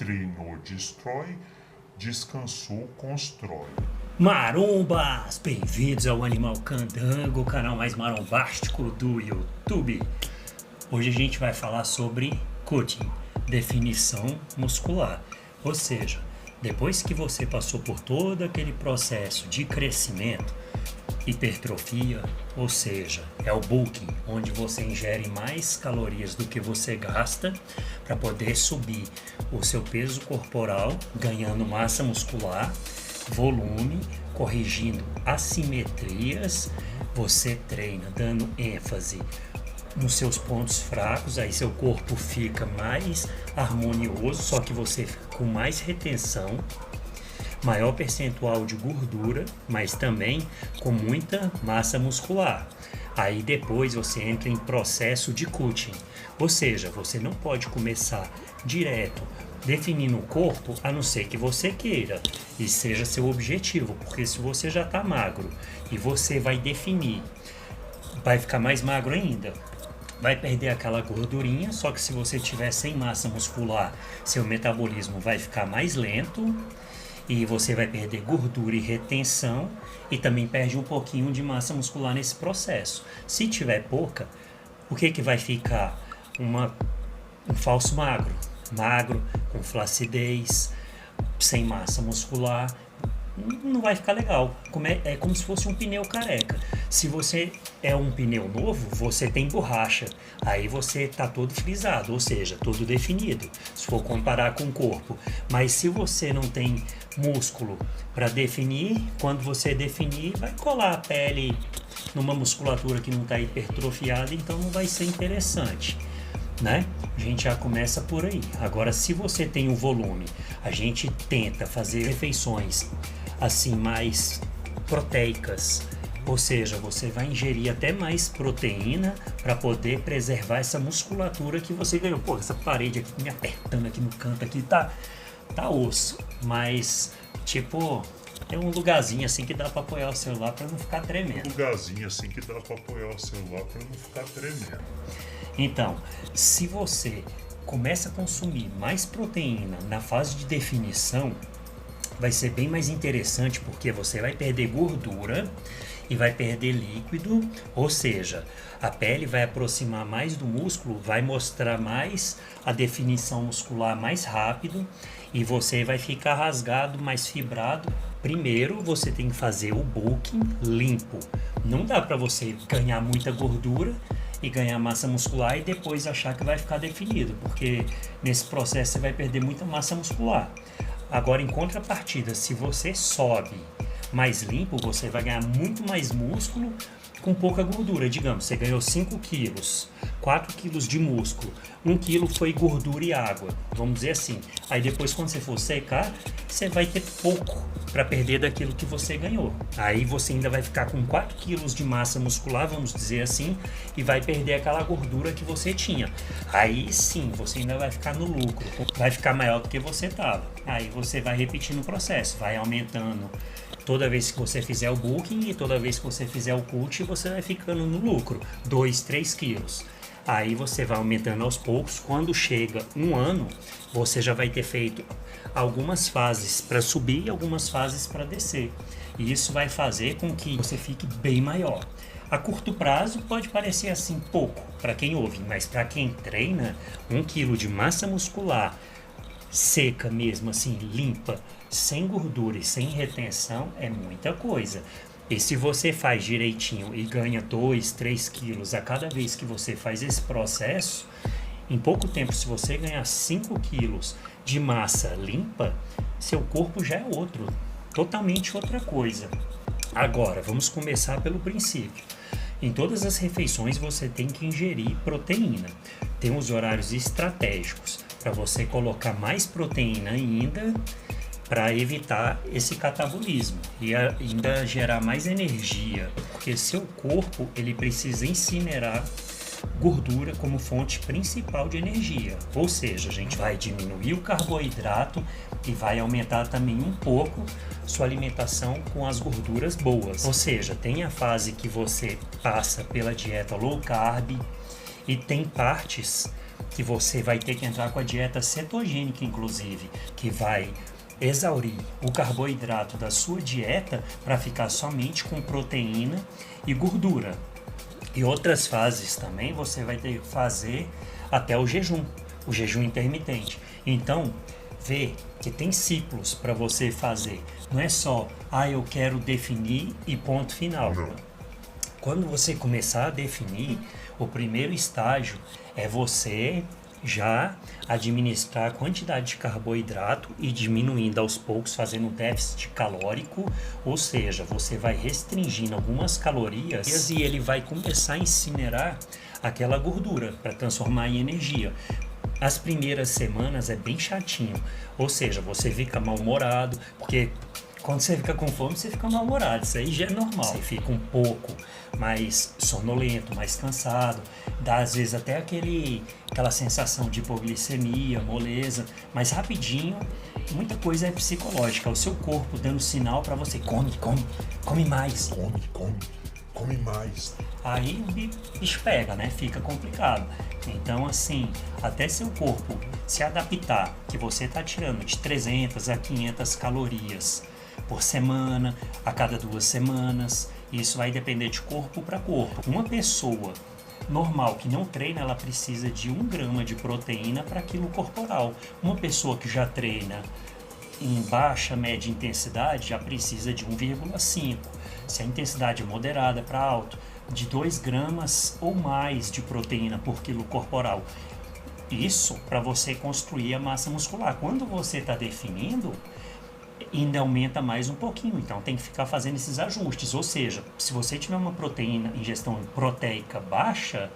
Treinou, destrói. Descansou, constrói. Marombas! Bem-vindos ao Animal Candango, o canal mais marombástico do YouTube. Hoje a gente vai falar sobre cutting, definição muscular. Ou seja, depois que você passou por todo aquele processo de crescimento, hipertrofia, ou seja, é o bulking, onde você ingere mais calorias do que você gasta para poder subir o seu peso corporal, ganhando massa muscular, volume, corrigindo assimetrias, você treina dando ênfase nos seus pontos fracos, aí seu corpo fica mais harmonioso, só que você fica com mais retenção, maior percentual de gordura, mas também com muita massa muscular. Aí depois você entra em processo de cutting, ou seja, você não pode começar direto definindo o corpo, a não ser que você queira e seja seu objetivo, porque se você já está magro e você vai definir, vai ficar mais magro ainda. Vai perder aquela gordurinha, só que se você tiver sem massa muscular, seu metabolismo vai ficar mais lento e você vai perder gordura e retenção e também perde um pouquinho de massa muscular nesse processo. Se tiver pouca, o que vai ficar? Um falso magro, com flacidez, sem massa muscular. Não vai ficar legal. É como se fosse um pneu careca. Se você é um pneu novo, você tem borracha. Aí você tá todo frisado, ou seja, todo definido, se for comparar com o corpo. Mas se você não tem músculo para definir, quando você definir, vai colar a pele numa musculatura que não está hipertrofiada, então não vai ser interessante, né? A gente já começa por aí. Agora, se você tem um volume, a gente tenta fazer refeições assim mais proteicas, ou seja, você vai ingerir até mais proteína para poder preservar essa musculatura que você ganhou. Pô, essa parede aqui me apertando aqui no canto aqui tá osso, mas tipo tem um lugarzinho assim que dá para apoiar o celular para não ficar tremendo. Lugarzinho assim que dá para apoiar o celular para não ficar tremendo. Então, se você começa a consumir mais proteína na fase de definição, vai ser bem mais interessante porque você vai perder gordura e vai perder líquido, ou seja, a pele vai aproximar mais do músculo, vai mostrar mais a definição muscular mais rápido e você vai ficar rasgado, mais fibrado. Primeiro você tem que fazer o bulking limpo. Não dá para você ganhar muita gordura e ganhar massa muscular e depois achar que vai ficar definido, porque nesse processo você vai perder muita massa muscular. Agora, em contrapartida, se você sobe mais limpo, você vai ganhar muito mais músculo com pouca gordura. Digamos, você ganhou 5 quilos, 4 quilos de músculo, 1 quilo foi gordura e água, vamos dizer assim. Aí depois, quando você for secar, você vai ter pouco para perder daquilo que você ganhou. Aí você ainda vai ficar com 4 quilos de massa muscular, vamos dizer assim, e vai perder aquela gordura que você tinha. Aí sim, você ainda vai ficar no lucro, vai ficar maior do que você estava. Aí você vai repetindo o processo, vai aumentando. Toda vez que você fizer o bulking e toda vez que você fizer o cut, você vai ficando no lucro, 2, 3 quilos. Aí você vai aumentando aos poucos. Quando chega um ano, você já vai ter feito algumas fases para subir e algumas fases para descer. E isso vai fazer com que você fique bem maior. A curto prazo pode parecer assim pouco para quem ouve, mas para quem treina, 1 quilo de massa muscular seca mesmo, assim, limpa, sem gordura e sem retenção, é muita coisa. E se você faz direitinho e ganha 2, 3 quilos a cada vez que você faz esse processo, em pouco tempo, se você ganhar 5 quilos de massa limpa, seu corpo já é outro, totalmente outra coisa. Agora, vamos começar pelo princípio. Em todas as refeições você tem que ingerir proteína. Tem os horários estratégicos para você colocar mais proteína ainda para evitar esse catabolismo e ainda gerar mais energia, porque seu corpo ele precisa incinerar gordura como fonte principal de energia. Ou seja, a gente vai diminuir o carboidrato e vai aumentar também um pouco sua alimentação com as gorduras boas. Ou seja, tem a fase que você passa pela dieta low carb e tem partes que você vai ter que entrar com a dieta cetogênica, inclusive, que vai exaurir o carboidrato da sua dieta para ficar somente com proteína e gordura. E outras fases também você vai ter que fazer até o jejum intermitente. Então, vê que tem ciclos para você fazer. Não é só, eu quero definir e ponto final. Não. Quando você começar a definir, o primeiro estágio é você já administrar a quantidade de carboidrato e diminuindo aos poucos, fazendo um déficit calórico, ou seja, você vai restringindo algumas calorias e ele vai começar a incinerar aquela gordura para transformar em energia. As primeiras semanas é bem chatinho, ou seja, você fica mal-humorado, porque quando você fica com fome, você fica mal-humorado, isso aí já é normal. Você fica um pouco mais sonolento, mais cansado, dá às vezes até aquela sensação de hipoglicemia, moleza, mas rapidinho, muita coisa é psicológica, é o seu corpo dando sinal para você, come mais. Come mais. Aí o bicho pega, né? Fica complicado. Então, assim, até seu corpo se adaptar, que você está tirando de 300 a 500 calorias por semana, a cada 2 semanas, isso vai depender de corpo para corpo. Uma pessoa normal que não treina, ela precisa de 1 grama de proteína para quilo corporal. Uma pessoa que já treina em baixa, média intensidade, já precisa de 1,5. Se a intensidade é moderada para alto, de 2 gramas ou mais de proteína por quilo corporal. Isso para você construir a massa muscular. Quando você está definindo, ainda aumenta mais um pouquinho, então tem que ficar fazendo esses ajustes, ou seja, se você tiver uma proteína, ingestão proteica baixa,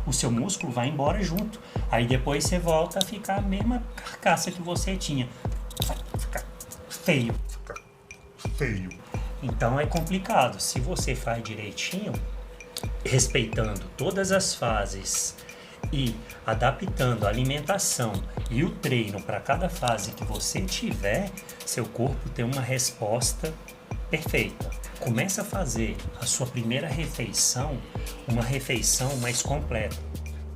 o seu músculo vai embora junto, aí depois você volta a ficar a mesma carcaça que você tinha, vai ficar feio. Então é complicado, se você faz direitinho, respeitando todas as fases e adaptando a alimentação e o treino para cada fase que você tiver, seu corpo tem uma resposta perfeita. Comece a fazer a sua primeira refeição, uma refeição mais completa.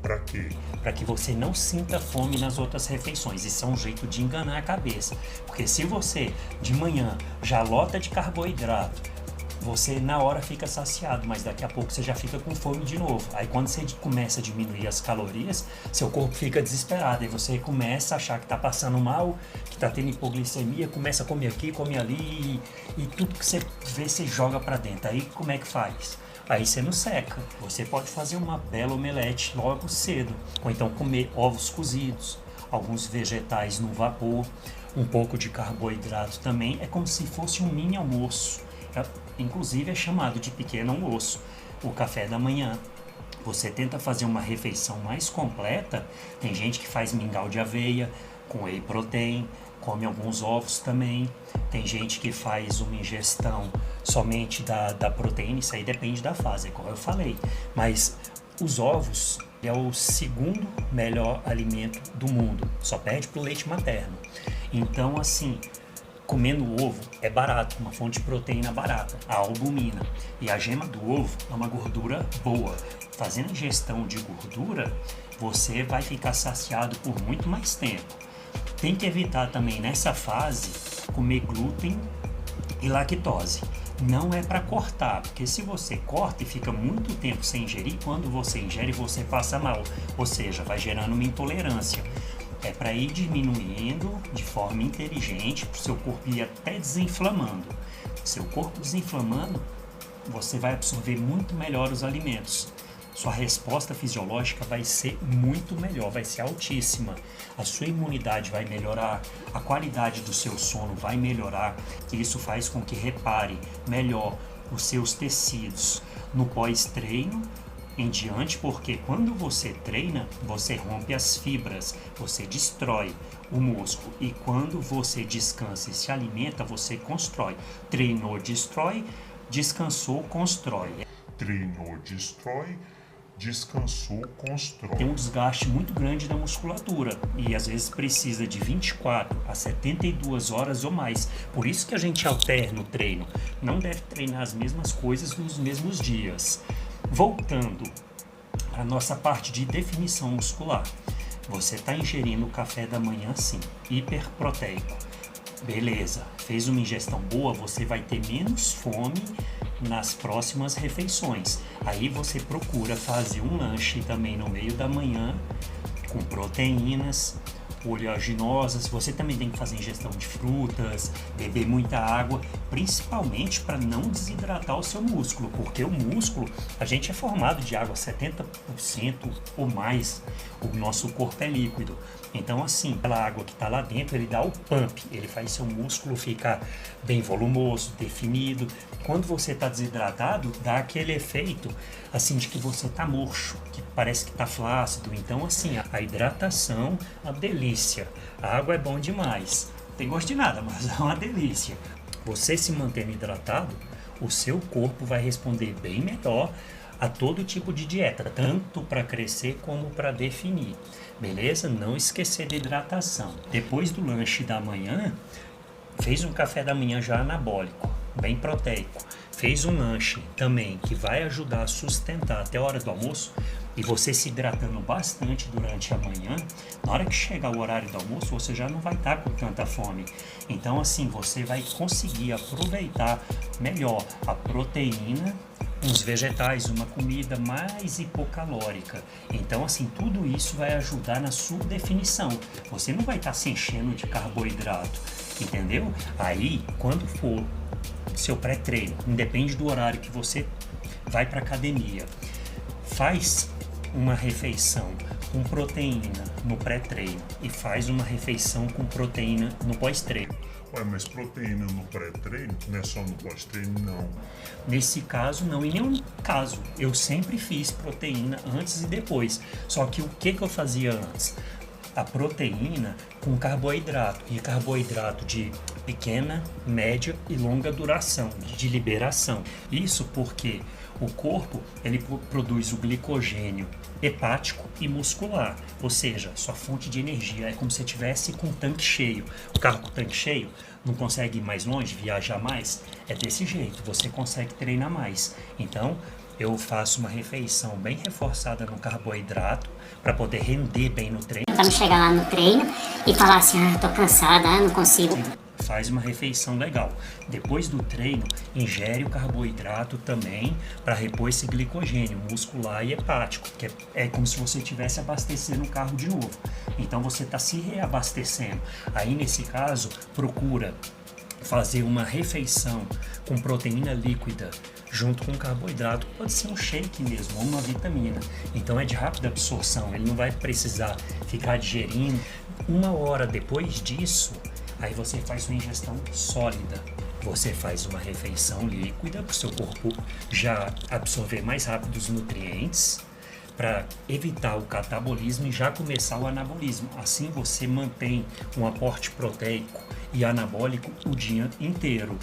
Para quê? Para que você não sinta fome nas outras refeições. Isso é um jeito de enganar a cabeça. Porque se você de manhã já lota de carboidrato, você na hora fica saciado, mas daqui a pouco você já fica com fome de novo. Aí quando você começa a diminuir as calorias, seu corpo fica desesperado. Aí você começa a achar que está passando mal, que está tendo hipoglicemia, começa a comer aqui, come ali, e tudo que você vê, você joga para dentro. Aí como é que faz? Aí você não seca. Você pode fazer uma bela omelete logo cedo. Ou então comer ovos cozidos, alguns vegetais no vapor, um pouco de carboidrato também. É como se fosse um mini almoço. Inclusive é chamado de pequeno almoço. O café da manhã. Você tenta fazer uma refeição mais completa. Tem gente que faz mingau de aveia com whey protein, come alguns ovos também. Tem gente que faz uma ingestão somente da proteína, isso aí depende da fase, como eu falei. Mas os ovos é o segundo melhor alimento do mundo, só perde para o leite materno. Então, assim, comendo ovo é barato, uma fonte de proteína barata, a albumina. E a gema do ovo é uma gordura boa. Fazendo ingestão de gordura, você vai ficar saciado por muito mais tempo. Tem que evitar também nessa fase comer glúten e lactose. Não é para cortar, porque se você corta e fica muito tempo sem ingerir, quando você ingere você passa mal, ou seja, vai gerando uma intolerância. É para ir diminuindo de forma inteligente, para o seu corpo ir até desinflamando. Seu corpo desinflamando, você vai absorver muito melhor os alimentos. Sua resposta fisiológica vai ser muito melhor, vai ser altíssima. A sua imunidade vai melhorar, a qualidade do seu sono vai melhorar. E isso faz com que repare melhor os seus tecidos no pós-treino em diante, porque quando você treina, você rompe as fibras, você destrói o músculo. E quando você descansa e se alimenta, você constrói. Treinou, destrói, descansou, constrói. Treinou, destrói, descansou, constrói. Tem um desgaste muito grande da musculatura e às vezes precisa de 24 a 72 horas ou mais. Por isso que a gente alterna o treino. Não deve treinar as mesmas coisas nos mesmos dias. Voltando à nossa parte de definição muscular. você está ingerindo o café da manhã sim, hiperproteico. Beleza, fez uma ingestão boa, você vai ter menos fome nas próximas refeições. Aí você procura fazer um lanche também no meio da manhã com proteínas, oleaginosas. Você também tem que fazer ingestão de frutas, beber muita água, principalmente para não desidratar o seu músculo, porque o músculo, a gente é formado de água 70% ou mais, o nosso corpo é líquido. Então assim, aquela água que está lá dentro, ele dá o pump, ele faz seu músculo ficar bem volumoso, definido. Quando você está desidratado, dá aquele efeito assim de que você está murcho, que parece que está flácido. Então assim, a hidratação é uma delícia. A água é bom demais. Não tem gosto de nada, mas é uma delícia. Você se mantendo hidratado, o seu corpo vai responder bem melhor a todo tipo de dieta, tanto para crescer como para definir. Beleza? Não esquecer da hidratação. Depois do lanche da manhã, fez um café da manhã já anabólico, bem proteico. Fez um lanche também que vai ajudar a sustentar até a hora do almoço, e você se hidratando bastante durante a manhã, na hora que chegar o horário do almoço, você já não vai estar com tanta fome. Então assim, você vai conseguir aproveitar melhor a proteína, uns vegetais, uma comida mais hipocalórica. Então assim, tudo isso vai ajudar na sua definição. Você não vai estar se enchendo de carboidrato, entendeu? Aí, quando for seu pré-treino, independe do horário que você vai para academia, faz uma refeição com proteína no pré-treino e faz uma refeição com proteína no pós-treino. Ué, mas proteína no pré-treino não é só no pós-treino, não. Nesse caso, não. Em nenhum caso. Eu sempre fiz proteína antes e depois. Só que o que eu fazia antes? A proteína com carboidrato. E carboidrato de pequena, média e longa duração, de liberação. Isso porque o corpo ele produz o glicogênio hepático e muscular, ou seja, sua fonte de energia é como se estivesse com o tanque cheio. O carro com o tanque cheio não consegue ir mais longe, viajar mais? É desse jeito, você consegue treinar mais. Então, eu faço uma refeição bem reforçada no carboidrato para poder render bem no treino. Para não chegar lá no treino e falar assim, tô cansada, não consigo. Faz uma refeição legal. Depois do treino, ingere o carboidrato também para repor esse glicogênio muscular e hepático, que é como se você estivesse abastecendo o carro de novo. Então você está se reabastecendo. Aí nesse caso, procura fazer uma refeição com proteína líquida junto com carboidrato, pode ser um shake mesmo, ou uma vitamina. Então é de rápida absorção, ele não vai precisar ficar digerindo. 1 hora depois disso, aí você faz sua ingestão sólida. Você faz uma refeição líquida para o seu corpo já absorver mais rápido os nutrientes, para evitar o catabolismo e já começar o anabolismo. Assim você mantém um aporte proteico e anabólico o dia inteiro.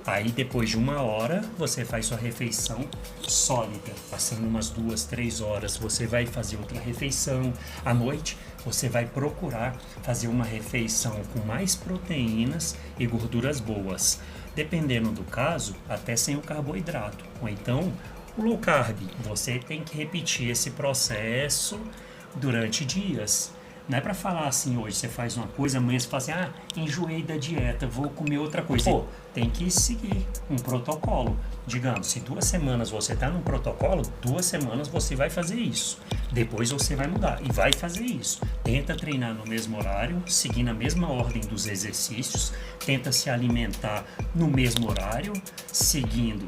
Aí depois de 1 hora você faz sua refeição sólida. Passando umas 2, 3 horas você vai fazer outra refeição. À noite você vai procurar fazer uma refeição com mais proteínas e gorduras boas. Dependendo do caso, até sem o carboidrato. Ou então o low carb. Você tem que repetir esse processo durante dias. Não é para falar assim, hoje você faz uma coisa, amanhã você fala assim, enjoei da dieta, vou comer outra coisa. Pô, tem que seguir um protocolo. Digamos, se 2 semanas você está num protocolo, 2 semanas você vai fazer isso. Depois você vai mudar e vai fazer isso. Tenta treinar no mesmo horário, seguindo a mesma ordem dos exercícios, tenta se alimentar no mesmo horário, seguindo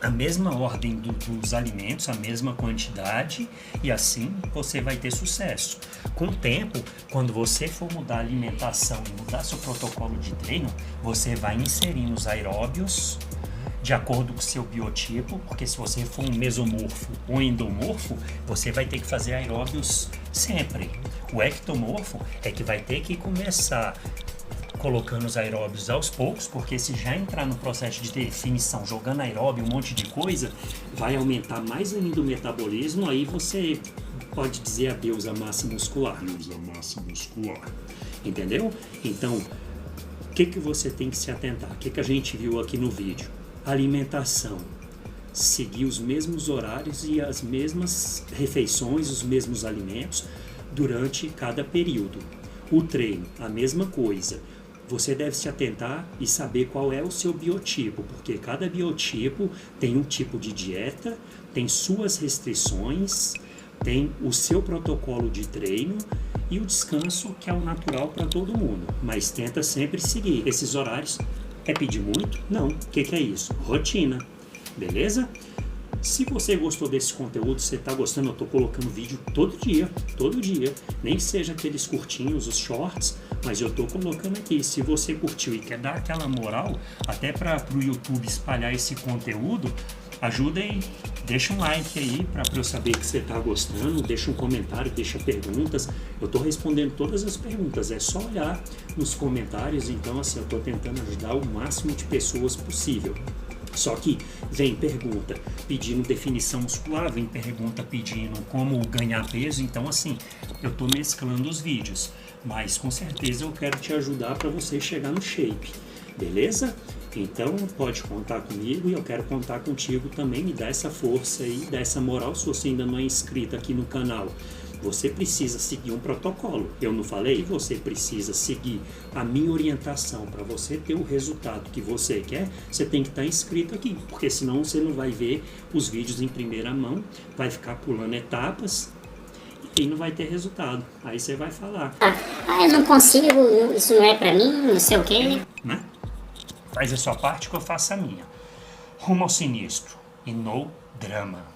a mesma ordem dos alimentos, a mesma quantidade, e assim você vai ter sucesso. Com o tempo, quando você for mudar a alimentação e mudar seu protocolo de treino, você vai inserindo os aeróbios de acordo com o seu biotipo, porque se você for um mesomorfo ou endomorfo, você vai ter que fazer aeróbios sempre. O ectomorfo é que vai ter que começar colocando os aeróbios aos poucos, porque se já entrar no processo de definição, jogando aeróbio, um monte de coisa, vai aumentar mais ainda o metabolismo, aí você pode dizer adeus à massa muscular. Adeus à massa muscular. Entendeu? Então, o que você tem que se atentar? O que a gente viu aqui no vídeo? Alimentação. Seguir os mesmos horários e as mesmas refeições, os mesmos alimentos durante cada período. O treino, a mesma coisa. Você deve se atentar e saber qual é o seu biotipo, porque cada biotipo tem um tipo de dieta, tem suas restrições, tem o seu protocolo de treino e o descanso, que é o natural para todo mundo. Mas tenta sempre seguir esses horários. É pedir muito? Não. O que é isso? Rotina. Beleza? Se você gostou desse conteúdo, você está gostando, eu estou colocando vídeo todo dia, nem que seja aqueles curtinhos, os shorts, mas eu estou colocando aqui. Se você curtiu e quer dar aquela moral, até para o YouTube espalhar esse conteúdo, ajuda aí, deixa um like aí para eu saber que você está gostando, deixa um comentário, deixa perguntas. Eu estou respondendo todas as perguntas, é só olhar nos comentários. Então assim, eu estou tentando ajudar o máximo de pessoas possível. Só que vem pergunta pedindo definição muscular, vem pergunta pedindo como ganhar peso. Então assim, eu estou mesclando os vídeos, mas com certeza eu quero te ajudar para você chegar no shape, beleza? Então pode contar comigo e eu quero contar contigo também. Me dá essa força aí, dá essa moral. Se você ainda não é inscrito aqui no canal, você precisa seguir um protocolo. Eu não falei? Você precisa seguir a minha orientação para você ter o resultado que você quer. Você tem que estar inscrito aqui, porque senão você não vai ver os vídeos em primeira mão, vai ficar pulando etapas e não vai ter resultado. Aí você vai falar: eu não consigo, isso não é pra mim, não sei o quê. né? Faz a sua parte que eu faço a minha. Rumo ao sinistro e no drama.